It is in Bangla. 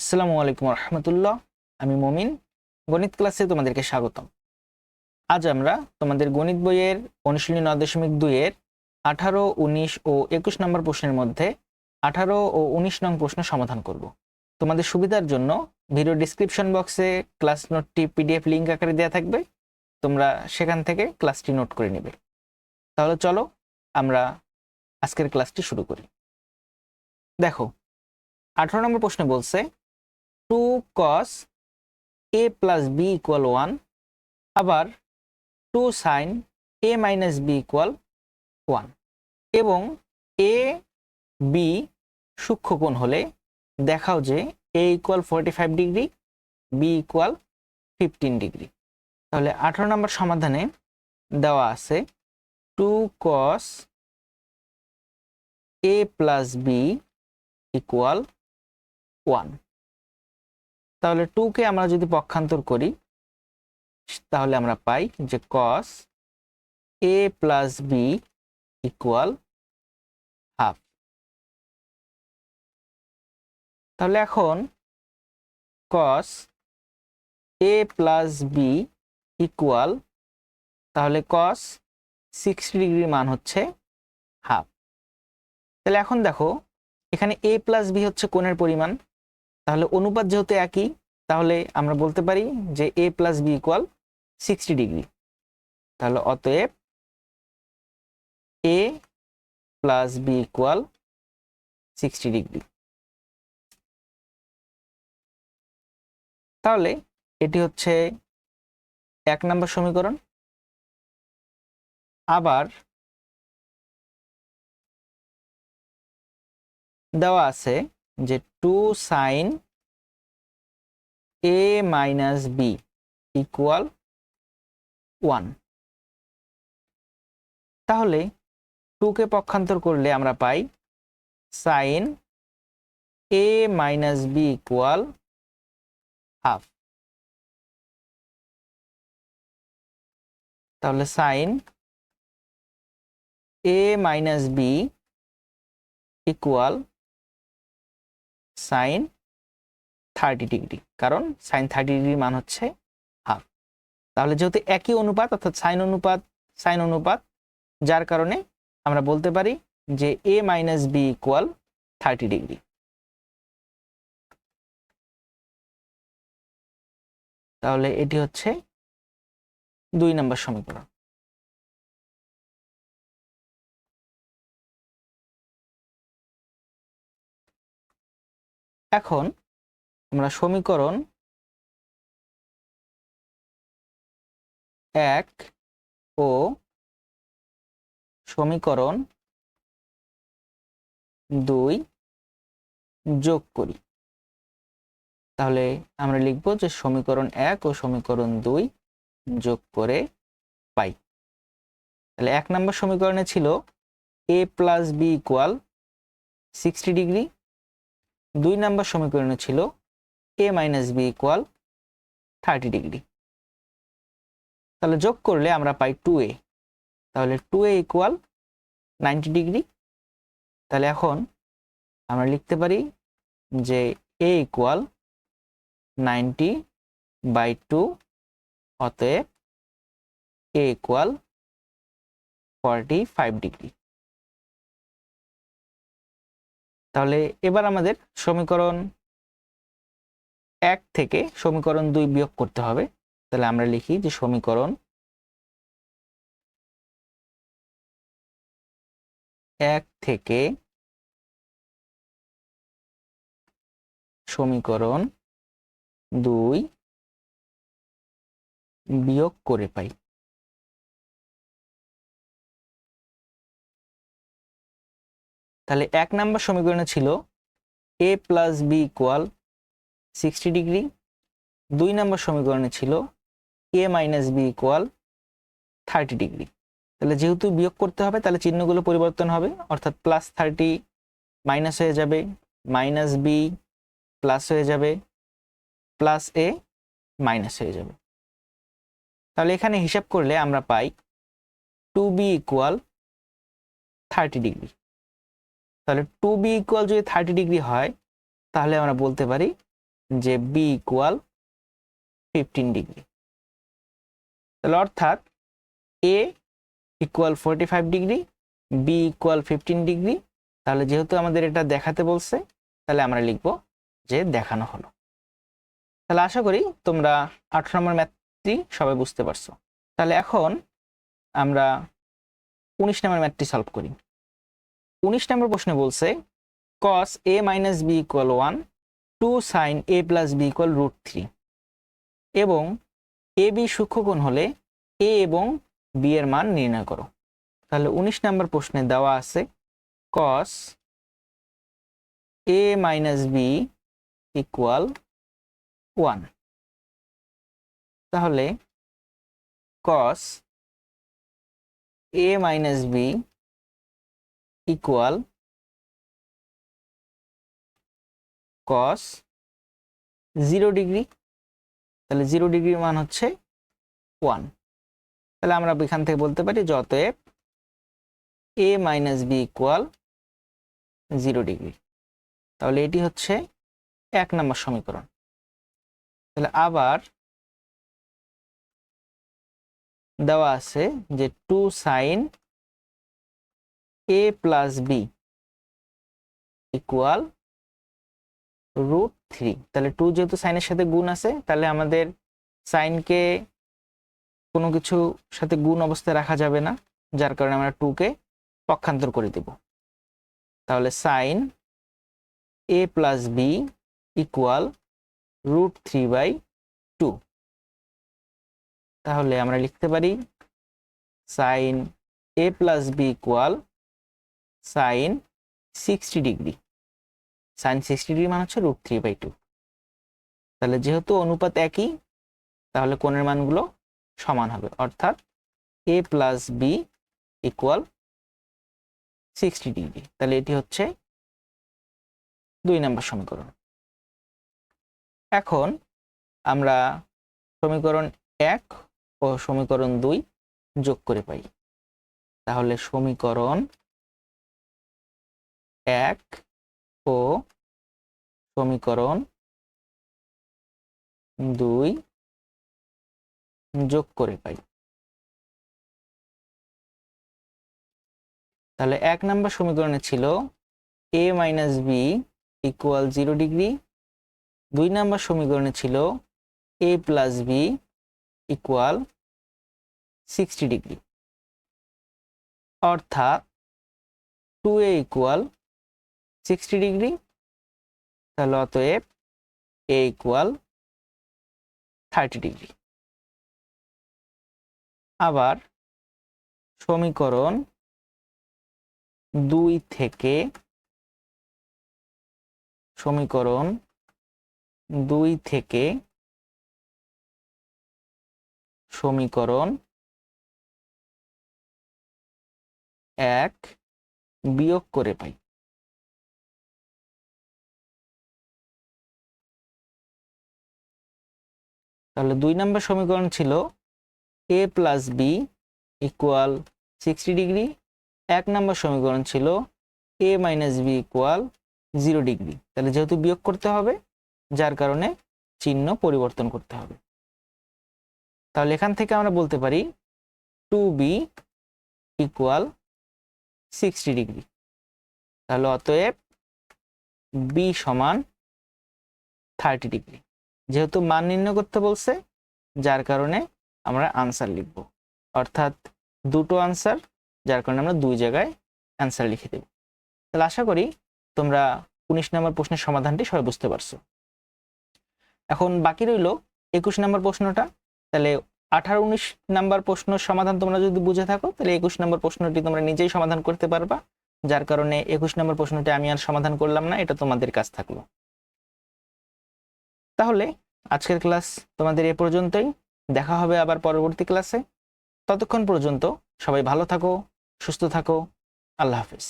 আসসালামু আলাইকুম রহমতুল্লাহ। আমি মমিন, গণিত ক্লাসে তোমাদেরকে স্বাগতম। আজ আমরা তোমাদের গণিত বইয়ের অনুশীলনী 9.2-এর 18, 19 ও 21 নম্বর প্রশ্নের মধ্যে 18 ও 19 নং প্রশ্ন সমাধান করব। তোমাদের সুবিধার জন্য ভিডিও ডিসক্রিপশন বক্সে ক্লাস নোটটি পিডিএফ লিঙ্ক আকারে দেওয়া থাকবে, তোমরা সেখান থেকে ক্লাসটি নোট করে নেবে। তাহলে চলো আমরা আজকের ক্লাসটি শুরু করি। দেখো, 18 নম্বর প্রশ্নে বলছে 2 cos a plus b equal 1, আবার 2 sin a minus b equal 1 এবং a b সূক্ষ্মকোণ হলে দেখাও যে a equal 45 degree, b equal 15 degree. তাহলে 18 নম্বর সমাধানে দেওয়া আছে 2 cos a plus b equal 1। তাহলে 2 কে আমরা যদি পক্ষান্তর করি তাহলে আমরা পাই যে cos a plus b equal half. তাহলে এখন cos a plus b equal, তাহলে cos 60 ডিগ্রির মান হচ্ছে হাফ। তাহলে এখন দেখো এখানে a plus b হচ্ছে কোণের পরিমাণ, তাহলে অনুপাত যেহেতু একই তাহলে আমরা বলতে পারি যে a plus b equal 60 degree. তাহলে অতএব a plus b equal 60 degree. তাহলে এটি হচ্ছে 1 নম্বর সমীকরণ। আবার দেওয়া আছে যে 2 sin a minus b equal 1। তাহলে 2 কে পক্ষান্তর করলে আমরা পাই sin a minus b equal half. তাহলে sin a minus b equal sin 30 degree, কারণ sin 30 ডিগ্রির মান হচ্ছে হাফ। তাহলে যেহেতু একই অনুপাত অর্থাৎ sin অনুপাত, যার কারণে আমরা বলতে পারি যে a minus b equal 30 degree. তাহলে এটি হচ্ছে 2 নম্বর সমীকরণ। এখন আমরা সমীকরণ 1 ও সমীকরণ 2 যোগ করি। তাহলে আমরা লিখব যে সমীকরণ 1 ও সমীকরণ 2 যোগ করে পাই। তাহলে 1 নম্বর সমীকরণে ছিল a plus b equal 60 degree, 2 number সমীকরণে ছিল a minus b equal 30 degree. তাহলে যোগ করলে আমরা পাই 2a। তাহলে 2a equal 90 ডিগ্রি। তাহলে এখন আমরা লিখতে পারি যে a equal 90/2, অতএব a equal 45 ডিগ্রি। তাহলে এবার আমাদের সমীকরণ 1 থেকে সমীকরণ 2 বিয়োগ করতে হবে। তাহলে আমরা লিখি যে সমীকরণ 1 থেকে সমীকরণ 2 বিয়োগ করে পাই। তাহলে 1 নম্বর সমীকরণে ছিল a plus b equal 60 degree, 2 number সমীকরণে ছিল a minus b equal 30 degree. তাহলে যেহেতু বিয়োগ করতে হবে তাহলে চিহ্নগুলো পরিবর্তন হবে, অর্থাৎ +30 মাইনাস হয়ে যাবে, -b প্লাস হয়ে যাবে, +a মাইনাস হয়ে যাবে। তাহলে এখানে হিসাব করলে আমরা পাই 2b equal 30 ডিগ্রি। তাহলে 2b equal যদি 30 ডিগ্রি হয় তাহলে আমরা বলতে পারি যে বি ইকুয়াল 15 ডিগ্রি। তাহলে অর্থাৎ A equal 45 degree, B equal 15 degree. তাহলে যেহেতু আমাদের এটা দেখাতে বলছে, তাহলে আমরা লিখব যে দেখানো হলো। তাহলে আশা করি তোমরা 18 নম্বর ম্যাথটি সবাই বুঝতে পারছো। তাহলে এখন আমরা 19 নম্বর ম্যাথটি সলভ করি। 19 নম্বর প্রশ্নে বলছে cos a minus b equal 1, 2 sin a plus b equal √3 এবং এ বি সূক্ষ্মকোণ হলে এ এবং বি এর মান নির্ণয় করো। তাহলে 19 নম্বর প্রশ্নে দেওয়া আছে cos a minus b equal 1। তাহলে cos a minus b equal cos 0 degree. তাহলে 0 ডিগ্রির মান হচ্ছে 1। তাহলে আমরা এখান থেকে বলতে পারি যে অতএব a minus b equal 0 degree. তাহলে এটি হচ্ছে 1 নম্বর সমীকরণ। তাহলে আবার দেওয়া আছে যে 2 sin a plus b equal √3। তাহলে 2 যেহেতু সাইনের সাথে গুণ আছে, তাহলে আমাদের সাইনকে কোনো কিছু সাথে গুণ অবস্থায় রাখা যাবে না, যার কারণে আমরা 2 কে পক্ষান্তর করে দেব। তাহলে sine a plus b equal √3/2। তাহলে আমরা লিখতে পারি sine a plus b equal sine 60 degree. Sine 60 degree মান হচ্ছে √3/2। তাহলে যেহেতু অনুপাত একই, তাহলে কোণের মানগুলো সমান হবে, অর্থাৎ a plus b equal 60 degree. তাহলে এটি হচ্ছে 2 নম্বর সমীকরণ। এখন আমরা সমীকরণ 1 ও সমীকরণ 2 যোগ করে পাই। তাহলে সমীকরণ 1 ও সমীকরণ 2 যোগ করে পাই। তাহলে 1 নম্বর সমীকরণে ছিল a minus b equal 0 degree. 2 number সমীকরণে ছিল a plus b equal 60 degree, অর্থাৎ 2a ইকুয়াল 60 ডিগ্রি। তাহলে অতএব a ইকুয়াল 30 ডিগ্রি। আবার সমীকরণ 2 থেকে সমীকরণ 1 বিয়োগ করে পাই। তাহলে 2 নম্বর সমীকরণ ছিল a plus b equal 60 degree. 1 number সমীকরণ ছিল a minus b equal 0 degree. তাহলে যেহেতু বিয়োগ করতে হবে, যার কারণে চিহ্ন পরিবর্তন করতে হবে। তাহলে এখান থেকে আমরা বলতে পারি 2b ইকুয়াল 60 ডিগ্রি। তাহলে অতএব b সমান 30 ডিগ্রি। যেহেতু মান নির্ণয় করতে বলছে, যার কারণে আমরা আনসার লিখব, অর্থাৎ দুটো আনসার, যার কারণে আমরা 2 জায়গায় অ্যান্সার লিখে দেব। তাহলে আশা করি তোমরা 19 নম্বর প্রশ্নের সমাধানটি সবাই বুঝতে পারছো। এখন বাকি রইল 21 নম্বর প্রশ্নটা। তাহলে 18-19 নম্বর প্রশ্নের সমাধান তোমরা যদি বুঝে থাকো, তাহলে 21 নম্বর প্রশ্নটি তোমরা নিজেই সমাধান করতে পারবা, যার কারণে 21 নম্বর প্রশ্নটি আমি আর সমাধান করলাম না, এটা তোমাদের কাজ থাকলো। তাহলে আজকের ক্লাস তোমাদের এ পর্যন্তই। দেখা হবে আবার পরবর্তী ক্লাসে। ততক্ষণ পর্যন্ত সবাই ভালো থাকো, সুস্থ থাকো। আল্লাহ হাফেজ।